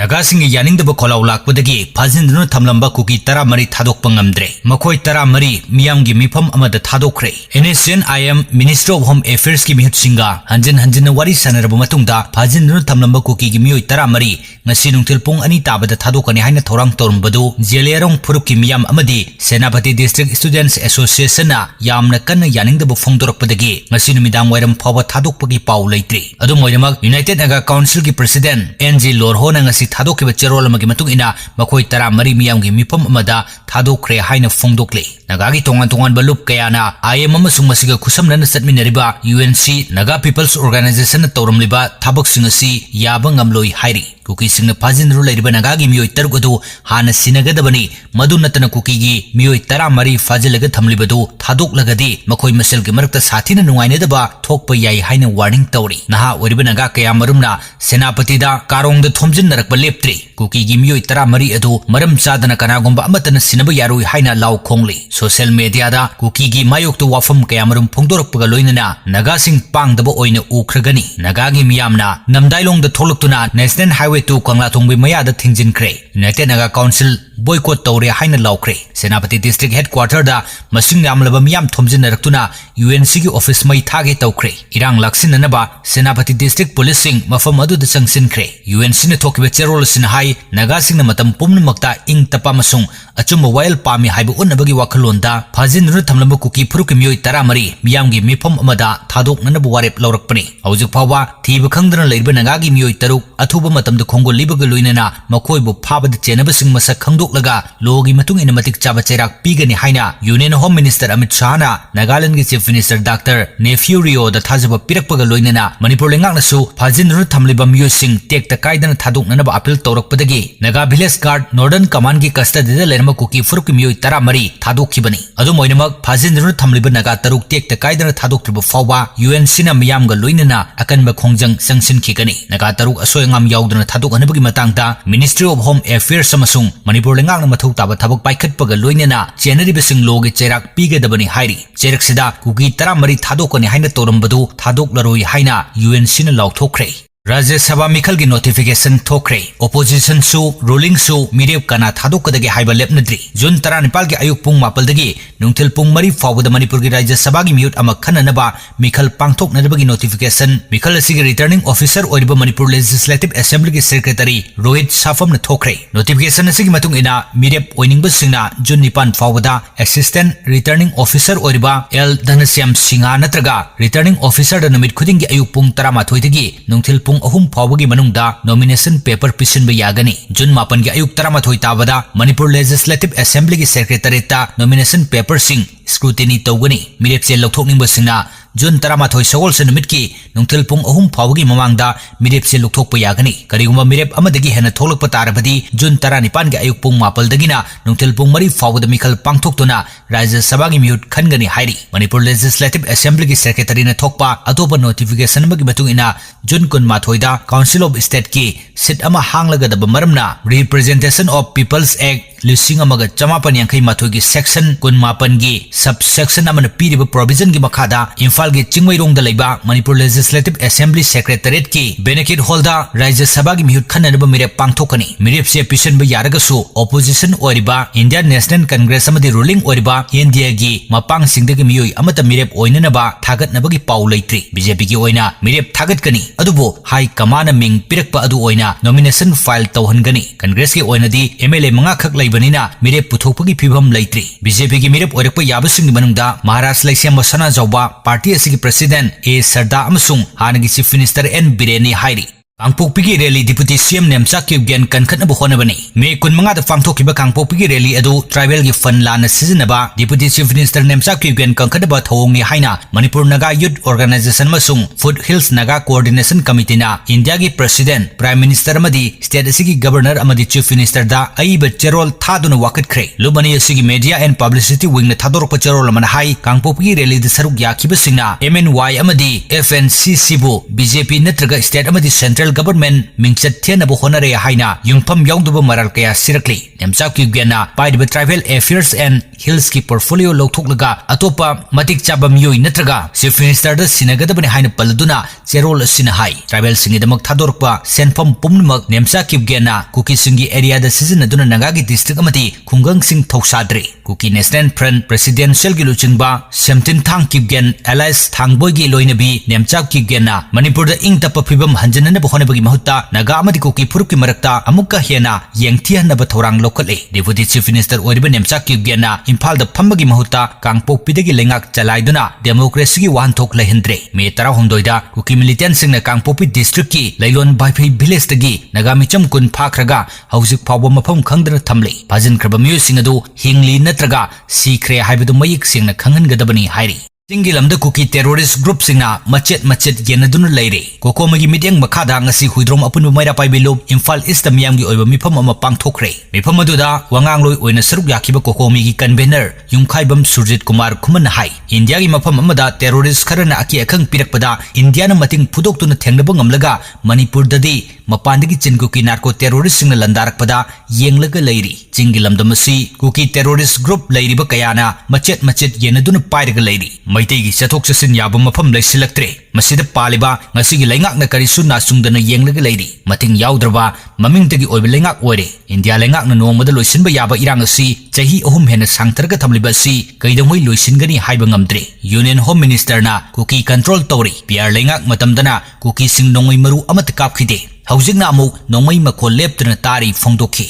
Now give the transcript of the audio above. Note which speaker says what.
Speaker 1: Nagasing Yaning the Bokola Lakwadagi, Pazin no Tamlamba Kuki Taramari Tadok Pangamdre, Makoi Taramari, Miamgi Mipam Amada Tadokre. NSN I am Minister of Home Affairs Ki Mihut Singa, Hanjin Wari Sanarabumatunda, Pazin no Tamlamba Kuki Gimio Taramari, Nasinung Tilpung Anita Bada Tadokani Hina Torang Torumbadu, Jelerong Puruki Miam Amadi, Senapati District Students Association, Yam Nakana Yaning the Bufongdorok Padagi, Nasinumidam Wedam Power Tadok Pagi Pau Latri. Adumoyamak, United Naga Council ki President, NG Lorhona Ngasi Tadok Cherola Magimatung ina, Makoi Taramari Miamgi Mipam Amada, Tadokre Haina Fongdokle. Nagagi Tongan Balup Kayana, I am Mamasung Masiga Kusam Nana Satminariba, UNC, Naga People's Organization Torum Liba, Tabok Singasi, Yabang Amloi Hairi. Kuki sing Pazin Rula Ribanagagi Mio Targudu, Hana Sinagadabani, Madunatana Kukigi, Mio Taramari, Fazilaga Tamlibadu, Tadok Lagadi, Makoi Masel Gimarta Satina Nuainedaba, Tokpa Yai Haina Warning Tori, Naha, Uribanaga Kayamarumna, Senapatida, Karong the Thomjin Narakbaleptri, Kukigi Mio Taramari Adu, Maram Sadana Kanagomba Amatan Sinabayaru Haina Lau Kongli, Social Media da, Kukigi Mayok to Wafam Kayamarum Pongdorok Pagaloinana, Nagasing Pang the Boina Ukragani, Nagagi Miamna, Namdailong the Toluktuna, National Highway to Kanglatong Bimaya the Tingjin Cray, United Naga Council, Boycott Tore Haina Lau Cray, Senapati District Headquarter da, Masing Namlabamiam Thomjin Narakuna, UNC Office Mai Tage Tau Cray, Irang Laksin Nanaba, Senapati District Policing, Mafamadu the Sangsin Cray, UNC Tokibe Cherolis in High, Nagasing Namatam Pumnamakta, Ing Tapamasung, Achuma Wild Pami Haibu Unabagi Wakalonda, Pazin Rutamlamba Kuki Purukimio Taramari, Miamgi Mipam Amada, Tadok Nanabuarep Laurakpani, Auzupawa, Tibakandran Labanagagi Mio Taruk, Atuba Matam the Congo Libagalunana, Makoibo Paba the Chenabasing Masak Kangdok Laga, Logi Matung in a Matik Chabacherak, Pigani Haina, Union Home Minister Amit Shana, Nagaland Chief Minister Dr. Nefurio, the Tazaba Pirakpagaluinana, Manipur Langanasu, Pazin Rutamlibam using take the Kaidan Tadok Nanaba Apil Torok Padagi, Naga Village Guard, Northern Command Ki Custody the Lerma Kuki Furukimio Taramari, Tadok Kibani, Adumoinamak, Pazin Rutamliba Naga Taruk take the Kaidan Tadok Tribufawa, UN Sina Miam Galuinana, Akan Makongjang Sangsin Kikani, Nagataruk Asoyangam Yaudana Tadok Anabagi Matangta, Ministry of Home Affairs Samasung, Manipur Langang Matu Taba Tabak Baikat Pagaluinana, January Besing Logi Cherak Piga Dabani Hairi, Cherak Sida, Kuki Taramari Tadokani Haina Torumbadu, Tadok Laroi Haina, UN Sina Lau Tokre. Rajya Sabha Mikal ki notification Tokre, Opposition su, Ruling su, Mireb Kana Tadok Kadagi Haiba Lepnadri, Jun Tara Nepal ki Ayuk Pung Mapaldagi, Nungtil Pung Mari Fawu the Manipur ki Rajya Sabha ki Mute Amakana Naba, Mikal Pangtok Nadabagi notification, Mikal Asigi Returning Officer Oriba Manipur Legislative Assembly ki Secretary, Rohit Safam na Tokre, Notification Asigi Matung Ina, Mireb Oining Basingna, Jun Nipan Fawada, Assistant Returning Officer Oriba, L. Dhanasyam Singha Natraga, Returning Officer the Namit Kuding ki Ayuk Pung Tara Mathoitagi, Nungtil Pung Ahum Pawagi Manungda, Nomination Paper Pisin Bayagani, Jun Mapan ki Ayuk Tara Mathoy Tabada, Manipur Legislative Assembly ki Secretariat Nomination Paper Sing, Scrutiny Togani, Mirep Se Lokthokning Basingna, Jun Taramathoy Sagol Sanamit Nungtil Pung Ahum Pawagi Mamangda, Mirep Se Lokthok Payagani, Kariguma Mirep Amadagi Hena Tholok Patarabadi, Jun Taranipan ki Ayuk Pung Mapal Dagina, Nungtil Pung Mari Fawu the Mikal Pangtok Tuna, Rajya Sabha ki Mute Khangani Hairi, Manipur Legislative Assembly ki Secretary na Thokpa, Atopa Notification Magi Matungina, Jun Kun Mathoida, Council of State ki, Sit Ama Hanglaga the Bamaramna, Representation of People's Act, Lising Amaga Chamapan Yankai Mathogi Section, Kun Mapangi, Subsection Amana Piriba Provision ki Makada, Infal ki Chingwai Rong the Laiba, Manipur Legislative Assembly Secretariat ki, Benefit Holder, Rajya Sabha ki Mihut Khananaba Mirep Pangthokani, Mirep Se Pisan Bayaragasu, Opposition Oriba, Indian National Congress Amadi Ruling Oriba, India gi, Mapang Singdagi Miyoi Amata Mirep Oinanaba, Thagat Nabagi Pau Laitri, BJP ki Oina, Mirep Thagat Kani, Adubo, High Kamana Ming Pirakpa Adu Oina, Nomination File Tauhangani, Congress ki Oina di, MLA Mangakak Laibanina, Mirep Puthokpagi Phibam Laitri, BJP ki Mirep Oirakpa Yabasing Manungda, Maharashtra Laisyam Masana Jauba, Party Asigi President A. Sarda Amasung, Hanagi Chief Minister N. Bireni Hairi. Kangpokpigi Rally Deputy CM Nemchak Kyubgen Kankatna Buhonabani. May Kunmanga the Fangtokiba Kangpokpigi Rally Adu, Tribal Gifan Lana Seasonaba, Deputy Chief Minister Nemchak Kyubgen Kankataba Thongi Haina, Manipur Naga Youth Organization Masung, Foothills Naga Coordination Committee na, India ki President, Prime Minister Amadi, State Asigi Governor Amadi Chief Minister da, Aiba Cherol Thaduna Wakat Kray, Lubani Asigi Media and Publicity Wing na Thadorpa Cherol Manahai, Kangpokpigi Rally the Saruk Yakiba Singna, MNY Amadi, FNC Sibu, BJP Netraga State Amadi Central central government मिंगचत थेनब होनरे हाइना युंगफम याउदब मरल कया सिरकली नेमचाप की गेना पाइब ट्राइबल अफेयर्स एंड हिल्स की पोर्टफोलियो लौथोकलगा अतोपा मतिक चाबा मियोई नत्रगा चीफ मिनिस्टर द सिनगदबने हाइना पलदुना चेरोल सिन हाई ट्राइबल सिंगिदमक थादोरपा सेनफम पुमनमक नेमचा की गेना कुकी सिंगी एरिया द सिजनदुना नगागी डिस्ट्रिक्ट अमति खुंगंग सिंग थौसाद्रे कुकी नेशनल फ्रंट प्रेसिडेंशियल की लुचिंगबा सेमतिन थांग की गेन एलाइस थांगबोय की लोइनबी नेमचा की गेना मणिपुर द इंग तप फिबम हंजनन बहोनबगी महत्ता नगा अमति कुकी फुरुक की मरक्ता अमुक्का हेना यंगथिहनब थौरांग लोकले डेपुटी चीफ मिनिस्टर ओइबा नेमचा की गेना इम्फाल द फम्बगी महत्ता कांगपोकपिदगी लेंगाक चलाइदुना डेमोक्रेसी की वाहनथोक लहिंद्रे मे 12 कुकी मिलिटेंट सिंगना कांगपोकपि डिस्ट्रिक्ट की लैलोन बाइफै विलेज तगी नगामिचम कुन फाखरगा हौजिक फावबा मफम खंगदना थमले फाजिनख्रबा मियो सिंग अदु हिंगली नत्रगा सीख्रे हाइबदु मयिक सिंगना खंगनगदबनी हाइरी चिंगी लमद कुकी टेरोरिस्ट ग्रुप सिंगना मचेत मचेत येनदुन लेरे कोकोमगी मिटिंग मखादा ngasi हुइद्रोम अपुन मैरा पाइबेलो इम्फाल ईस्ट मियामगी ओइबा मिफम अमा पांगथोखरे मिफम अदुदा वांगांगलोय ओइना सरुक याखिबा कोकोमगी कन्वेनर युमखाइबम सुरजित कुमार खुमन हाई इंडिया की मफम अमदा टेरोरिस्ट खरना अकी अखंग पिरकपदा इंडिया न मतिंग फुदोक्तुन थेंगनब ngamlaga मणिपुर ददी मपानदगी चिनकुकी नार्को टेरोरिस्ट सिंगना लंदारकपदा येंगलगा लेरी चिंगी लमदमसी कुकी टेरोरिस्ट ग्रुप लेरिबा कयाना मचेत मचेत येनदुन पाइरगा लेरी मैतेगी चथोक चसिन याबा मफम लैसिलक्त्रे मसिद पालिबा ngasi gi leingakna karisu nasungdana yenglaga leiri mating yaudrba mamingtagi oiba leingak oire india leingakna nongmada loisinba yaba irang asi chahi ahum hena sangtarga thamliba si kaidamoi loisingani haiba ngamdre union home minister na kuki control tori pr leingak matamdana kuki sing nongoi maru amat kapkhide haujingna amu nongmai makol leptna tari phongdokhi